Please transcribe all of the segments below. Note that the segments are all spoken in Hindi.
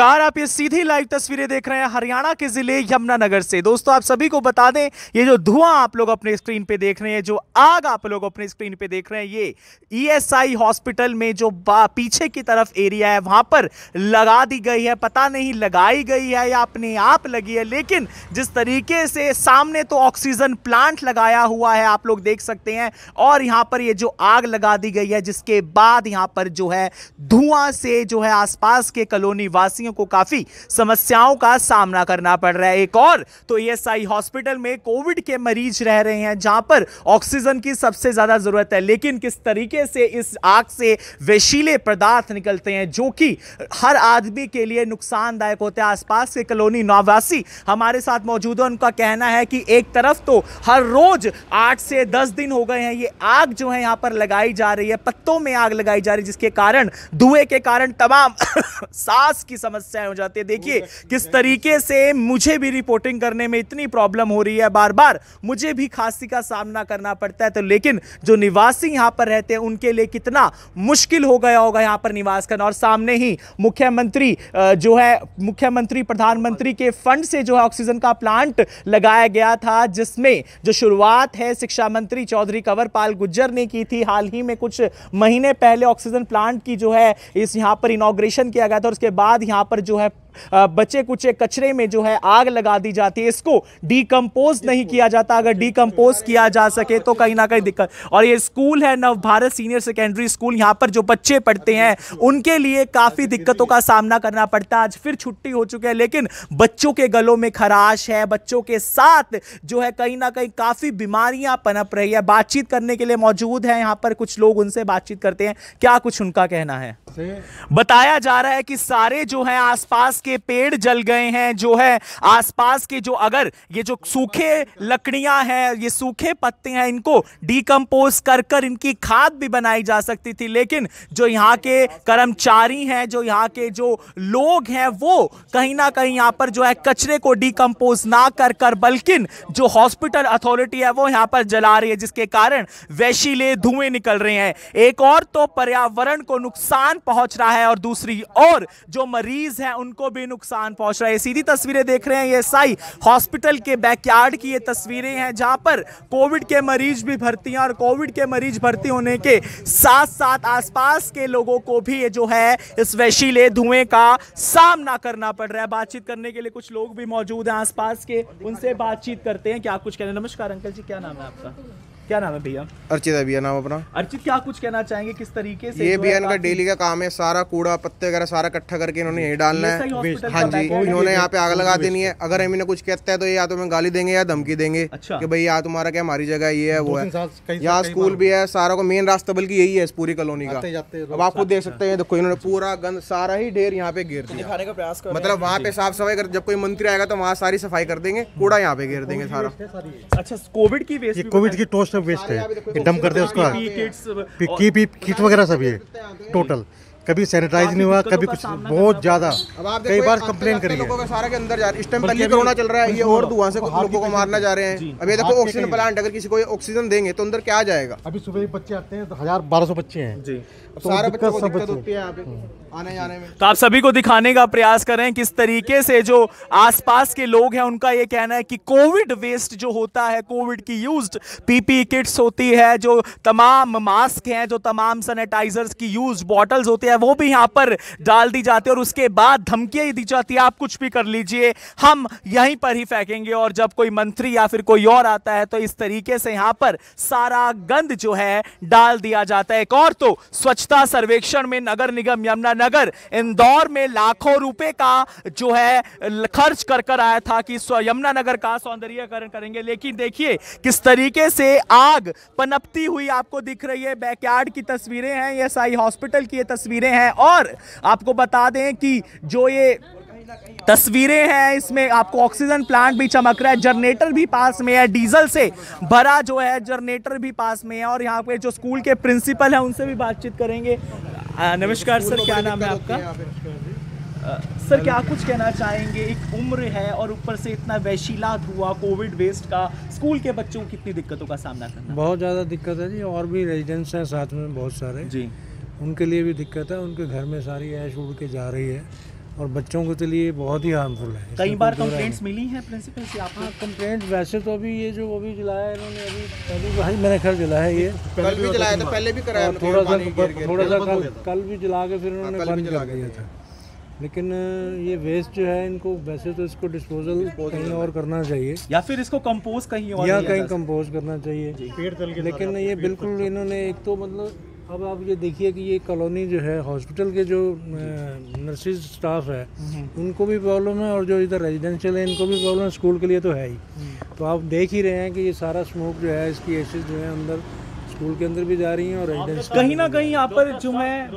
नमस्कार, आप ये सीधी लाइव तस्वीरें देख रहे हैं हरियाणा के जिले यमुनानगर से। दोस्तों, आप सभी को बता दें, ये जो धुआं आप लोग अपने स्क्रीन पे देख रहे हैं, जो आग आप लोग अपने स्क्रीन पे देख रहे हैं, ये ईएसआई हॉस्पिटल में जो पीछे की तरफ एरिया है वहां पर लगा दी गई है। पता नहीं लगाई गई है या अपने आप लगी है, लेकिन जिस तरीके से सामने तो ऑक्सीजन प्लांट लगाया हुआ है आप लोग देख सकते हैं, और यहां पर ये जो आग लगा दी गई है, जिसके बाद यहां पर जो है धुआं से जो है आसपास के कॉलोनी वासियों को काफी समस्याओं का सामना करना पड़ रहा है। एक और तो ईएसआई हॉस्पिटल में कोविड के मरीज रह रहे हैं, जहां पर ऑक्सीजन की सबसे ज्यादा जरूरत है, लेकिन किस तरीके से इस आग से विषैले पदार्थ निकलते हैं जो कि हर आदमी के लिए नुकसानदायक होते हैं। आसपास के कॉलोनी निवासी हमारे साथ मौजूद है, उनका कहना है कि एक तरफ तो हर रोज 8 से 10 दिन हो गए हैं ये आग जो है यहां पर लगाई जा रही है, पत्तों में आग लगाई जा रही है, जिसके कारण धुएं के कारण तमाम सांस की समस्याएं हो जाती है। देखिए किस तरीके से मुझे भी रिपोर्टिंग करने में इतनी प्रॉब्लम हो रही है, बार बार मुझे भी खांसी का सामना करना पड़ता है, तो लेकिन जो निवासी यहां पर रहते हैं उनके लिए कितना मुश्किल हो गया होगा यहां पर निवास करना। और सामने ही मुख्यमंत्री जो है मुख्यमंत्री प्रधानमंत्री के फंड से जो है ऑक्सीजन का प्लांट लगाया गया था, जिसमें जो शुरुआत है शिक्षा मंत्री चौधरी कंवरपाल गुर्जर ने की थी। हाल ही में कुछ महीने पहले ऑक्सीजन प्लांट की जो है इस यहां पर इनॉग्रेशन किया गया था, और उसके बाद यहां पर जो है बचे कुचे कचरे में जो है आग लगा दी जाती है। इसको डिकम्पोज नहीं किया जाता, अगर डिकम्पोज किया जा सके तो कहीं ना कहीं दिक्कत। और ये स्कूल है नव भारत सीनियर सेकेंडरी स्कूल, यहां पर जो बच्चे पढ़ते हैं उनके लिए काफी दिक्कतों का सामना करना पड़ता है। आज फिर छुट्टी हो चुकी है, लेकिन बच्चों के गलों में खराश है, बच्चों के साथ जो है कहीं ना कहीं काफी बीमारियां पनप रही है। बातचीत करने के लिए मौजूद है यहां पर कुछ लोग, उनसे बातचीत करते हैं, क्या कुछ उनका कहना है। बताया जा रहा है कि सारे जो है आसपास के पेड़ जल गए हैं, जो है आसपास के जो अगर ये जो सूखे लकड़ियां हैं, ये सूखे पत्ते हैं, इनको डिकम्पोज कर कर इनकी खाद भी बनाई जा सकती थी, लेकिन जो यहाँ के कर्मचारी हैं, जो यहाँ के जो लोग हैं, वो कहीं ना कहीं यहाँ पर जो है कचरे को डिकम्पोज ना कर कर बल्कि जो हॉस्पिटल अथॉरिटी है वो यहाँ पर जला रही है, जिसके कारण विषैले धुएं निकल रहे हैं। एक और तो पर्यावरण को नुकसान पहुंच रहा है, और दूसरी ओर जो मरीज हैं उनको भी नुकसान पहुंच रहा है। सीधी तस्वीरें देख रहे हैं ईएसआई हॉस्पिटल के बैकयार्ड की ये तस्वीरें हैं, जहां पर कोविड के मरीज भी भर्ती हैं, और कोविड के मरीज भर्ती होने के साथ साथ आसपास के लोगों को भी ये जो है इस विषैले धुएं का सामना करना पड़ रहा है। बातचीत करने के लिए कुछ लोग भी मौजूद हैं आसपास के, उनसे बातचीत करते हैं, क्या कुछ कहना। नमस्कार अंकल जी, क्या नाम है आपका? क्या नाम है भैया? अर्चित है भैया नाम अपना। अर्चित, क्या कुछ कहना चाहेंगे, किस तरीके से ये भैया इनका डेली का काम है, सारा कूड़ा पत्ते वगैरह सारा इकट्ठा करके इन्होंने यही डालना है। हाँ जी, इन्होंने यहाँ पे आग लगा देनी है। अगर हम इन्हें कुछ कहते हैं तो ये या तो हमें गाली देंगे या धमकी देंगे कि भाई यहाँ तुम्हारा क्या, हमारी जगह ये है वो है। यहाँ स्कूल भी है, सारा को मेन रास्ता बल्कि यही है इस पूरी कॉलोनी का। अब आप खुद देख सकते हैं, देखो इन्होंने पूरा गंद सारा ही ढेर यहाँ पे घेर दिया, दिखाने का प्रयास कर, मतलब वहाँ पे साफ सफाई कर, जब कोई मंत्री आएगा तो वहाँ सारी सफाई कर देंगे, कूड़ा यहाँ पे घेर देंगे सारा। अच्छा, कोविड की वेस्ट, कोविड की टोस्ट वेस्ट है, डम करते हैं उसका, किट वगैरह सब ये टोटल कभी सैनिटाइज नहीं हुआ, कभी कुछ बहुत ज्यादा, कई बार कंप्लेन करी है। सारा के अंदर जा रहा है, इस टाइम पहले कोरोना चल रहा है, ये और धुआं से लोगों को मारना जा रहे हैं। अभी देखो ऑक्सीजन प्लांट, अगर किसी को ऑक्सीजन देंगे तो अंदर क्या जाएगा। अभी सुबह बच्चे आते हैं तो 1000-1200 बच्चे हैं जी, तो सारे बच्चों को दिक्कत होती है यहाँ पे आने जाने में। तो आप सभी को दिखाने का प्रयास कर रहे हैं किस तरीके से जो आसपास के लोग हैं उनका ये कहना है कि कोविड वेस्ट जो होता है, कोविड की यूज्ड पीपी किट्स होती है, जो तमाम मास्क हैं, जो तमाम सैनिटाइजर्स की यूज्ड बॉटल्स होती है, वो भी यहाँ पर डाल दी जाती है, और उसके बाद धमकियां दी जाती है, आप कुछ भी कर लीजिए, हम यहीं पर ही फेंकेंगे। और जब कोई मंत्री या फिर कोई और आता है तो इस तरीके से यहाँ पर सारा गंद जो है डाल दिया जाता है। एक और तो स्वच्छता सर्वेक्षण में नगर निगम यमुनानगर इंदौर में लाखों रुपए का जो है खर्च कर कर आया था कि यमुनानगर का सौंदर्यीकरण करेंगे, लेकिन देखिए किस तरीके से आग पनपती हुई आपको दिख रही है। बैकयार्ड की तस्वीरें हैं, ईएसआई हॉस्पिटल की ये तस्वीरें हैं, और आपको बता दें कि जो ये तस्वीरें हैं इसमें आपको ऑक्सीजन प्लांट भी चमक रहा है, जनरेटर भी पास में है, डीजल से भरा जो है जनरेटर भी पास में है। और यहाँ पे जो स्कूल के प्रिंसिपल हैं उनसे भी बातचीत करेंगे। नमस्कार सर, क्या नाम है आपका? सर, क्या कुछ कहना चाहेंगे, एक उम्र है और ऊपर से इतना वैशीला धुआं कोविड वेस्ट का, स्कूल के बच्चों को कितनी दिक्कतों का सामना करना? बहुत ज़्यादा दिक्कत है जी, और भी रेजिडेंट्स हैं साथ में बहुत सारे जी, उनके लिए भी दिक्कत है, उनके घर में सारी ऐश उड़ के जा रही है, और बच्चों के लिए बहुत ही हार्मफुल है। कई बार कंप्लेंट्स मिली हैं प्रिंसिपल से आपको? कंप्लेंट वैसे तो अभी ये जो अभी जलाया इन्होंने अभी भाई मैंने खैर जलाया ये कल भी जलाया था, पहले भी कराया थोड़ा सा कल भी जला के फिर उन्होंने बंद कर दिया था। लेकिन ये वेस्ट जो है इनको वैसे तो इसको डिस्पोजल कहीं और करना चाहिए या फिर इसको कंपोज कहीं और या कहीं कंपोज करना चाहिए। लेकिन ये बिल्कुल इन्होंने एक तो मतलब अब आप ये देखिए कि ये कॉलोनी जो है हॉस्पिटल के जो नर्सिस स्टाफ है उनको भी प्रॉब्लम है और जो इधर रेजिडेंशियल है इनको भी प्रॉब्लम है, स्कूल के लिए तो है ही। तो आप देख ही रहे हैं कि ये सारा स्मोक जो है इसकी एसिड जो है अंदर स्कूल के अंदर भी जा रही हैं और रेजिडेंस कहीं ना कहीं यहाँ पर जो है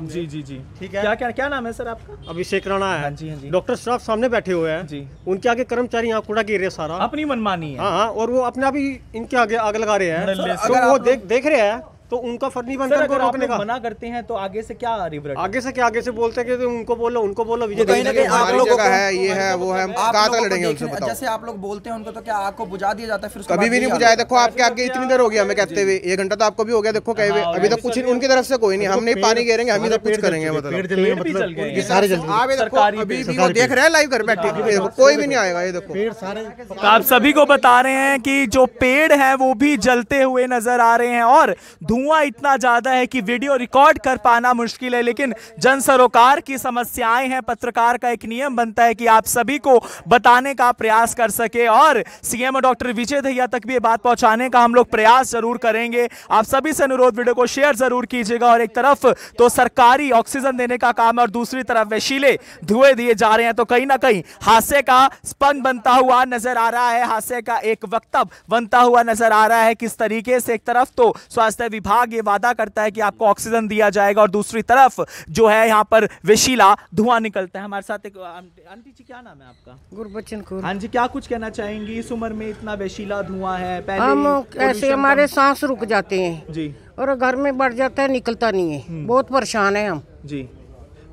जी जी जी ठीक है। क्या नाम है सर आपका? अभिषेक राणा है। हाँ जी हाँ जी। डॉक्टर स्टाफ सामने बैठे हुए हैं जी, उनके आगे कर्मचारी यहाँ कूड़ा गिर रहे सारा अपनी मनमानी है। हाँ, और वो अपने आप ही इनके आगे आग लगा रहे हैं। तो वो देख रहे हैं तो उनका फर्ज नहीं बनता उनको रोकने का। मना करते हैं तो आगे से क्या रिवर्ट? आगे से क्या आगे से बोलते हैं कि उनको बोलो विजय कहीं ना कहीं आप लोगों को है ये है वो है, कहाँ तक लड़ेंगे उनसे बताओ। जैसे आप लोग बोलते हैं उनको तो क्या आग को बुझा दिया जाता है फिर? कभी भी नहीं बुझाया। देखो आपके आगे इतनी देर हो गया हमें कहते हुए, 1 घंटा तो आपको भी हो गया। देखो कहे हुए अभी तक कुछ उनकी तरफ से कोई नहीं, हम नहीं पानी गिरेंगे, हम ही सब कुछ करेंगे। मतलब ये सारे जल आप देखो अभी भी वो देख रहे हैं लाइव घर बैठे, कोई भी नहीं आएगा। ये देखो पेड़ सारे आप सभी को बता रहे हैं कि जो पेड़ है वो भी जलते हुए नजर आ रहे हैं और धुआं इतना ज्यादा है कि वीडियो रिकॉर्ड कर पाना मुश्किल है। लेकिन जन सरोकार की समस्याएं हैं, पत्रकार का एक नियम बनता है कि आप सभी को बताने का प्रयास कर सके और सीएम डॉक्टर विजय दहिया तक भी ये बात पहुंचाने का हम लोग प्रयास जरूर करेंगे। आप सभी से अनुरोध, वीडियो को शेयर जरूर कीजिएगा। और एक तरफ तो सरकारी ऑक्सीजन देने का काम है और दूसरी तरफ वशीले धुएं दिए जा रहे हैं, तो कहीं ना कहीं हादसे का स्पंद बनता हुआ नजर आ रहा है, हादसे का एक वक्तव्य बनता हुआ नजर आ रहा है। किस तरीके से एक तरफ तो स्वास्थ्य विभाग ये वादा करता है कि आपको ऑक्सीजन दिया जाएगा और दूसरी तरफ जो है यहाँ पर विशीला धुआं निकलता है। हमारे साथ एक आंटी जी, क्या नाम है आपका? गुरबचन कौर। हाँ जी, क्या कुछ कहना चाहेंगी? इस उम्र में इतना विशीला धुआं है, पहले हम ऐसे हमारे सांस रुक जाते हैं जी और घर में बढ़ जाता है, निकलता नहीं है, बहुत परेशान है हम जी।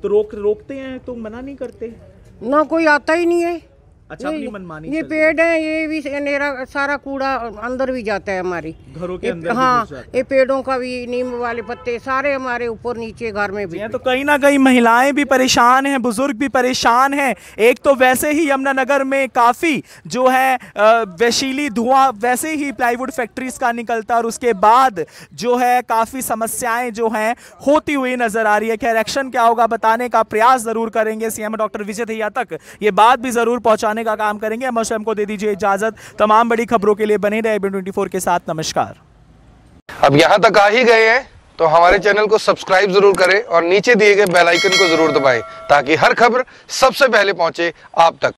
तो रोकते हैं तो मना नहीं करते ना, कोई आता ही नहीं है। अच्छा, अपनी मनमानी ये पेड़ है, ये भी सारा कूड़ा अंदर भी जाता है हमारी घरों के अंदर। हाँ, ये पेड़ों का भी, नीम वाले पत्ते सारे हमारे ऊपर नीचे घर में भी। तो कहीं ना कहीं महिलाएं भी परेशान हैं, बुजुर्ग भी परेशान हैं। एक तो वैसे ही यमुनानगर में काफ़ी जो है विशीली धुआं वैसे ही प्लाईवुड फैक्ट्रीज का निकलता है और उसके बाद जो है काफ़ी समस्याएं जो हैं होती हुई नजर आ रही है। खैर, एक्शन क्या होगा बताने का प्रयास जरूर करेंगे, सीएम डॉक्टर विजय दहिया तक ये बात भी जरूर पहुंचाने का काम करेंगे। हम स्वयं को दे दीजिए इजाजत। तमाम बड़ी खबरों के लिए बने रहे ABN24 के साथ। नमस्कार। अब यहाँ तक आ ही गए हैं तो हमारे चैनल को सब्सक्राइब जरूर करें और नीचे दिए गए बेल आइकन को जरूर दबाएं ताकि हर खबर सबसे पहले पहुंचे आप तक।